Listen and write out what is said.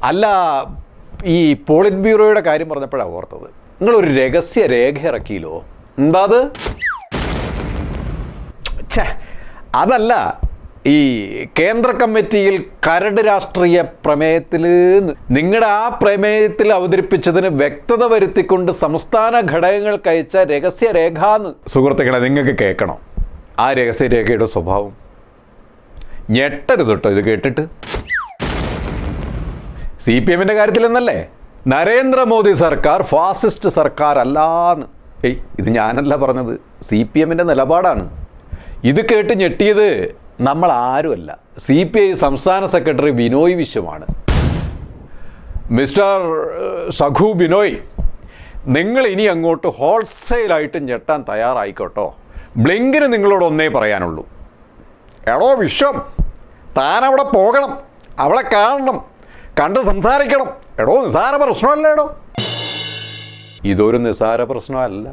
അല്ല, ഈ പോളിറ്റ് ബ്യൂറോയുടെ കാര്യം പറഞ്ഞപ്പോഴാണ് ഓർത്തത്. നിങ്ങളൊരു രഹസ്യ രേഖ ഇറക്കിയില്ലോ, എന്താ അത്? അതല്ല, ഈ കേന്ദ്ര കമ്മിറ്റിയിൽ കരട് രാഷ്ട്രീയ പ്രമേയത്തിൽ നിങ്ങളുടെ ആ പ്രമേയത്തിൽ അവതരിപ്പിച്ചതിന് വ്യക്തത വരുത്തിക്കൊണ്ട് സംസ്ഥാന ഘടകങ്ങൾക്ക് അയച്ച രഹസ്യരേഖ എന്ന്. സുഹൃത്തുക്കളെ, നിങ്ങൾക്ക് കേൾക്കണം ആ രഹസ്യരേഖയുടെ സ്വഭാവം. ഞെട്ടരുത് കേട്ടോ ഇത് കേട്ടിട്ട്. CPM-ൻ്റെ കാര്യത്തിലെന്നല്ലേ, നരേന്ദ്രമോദി സർക്കാർ ഫാസിസ്റ്റ് സർക്കാർ അല്ലാന്ന്. ഇത് ഞാനല്ല പറഞ്ഞത്, CPM-ൻ്റെ നിലപാടാണ്. ഇത് കേട്ട് ഞെട്ടിയത് നമ്മൾ ആരുമല്ല, CPI സംസ്ഥാന സെക്രട്ടറി ബിനോയ് വിശ്വമാണ്. മിസ്റ്റർ സഖു ബിനോയ്, നിങ്ങൾ ഇനി അങ്ങോട്ട് ഹോൾസെയിലായിട്ട് ഞെട്ടാൻ തയ്യാറായിക്കോട്ടോ. ബ്ലിങ്കിന് നിങ്ങളോട് ഒന്നേ പറയാനുള്ളൂ. എടോ വിശ്വം, താനവിടെ പോകണം, അവളെ കാണണം, കണ്ട് സംസാരിക്കണം. എടോ നിസാര പ്രശ്നമല്ലേടോ? ഇതൊരു നിസാര പ്രശ്നമല്ല.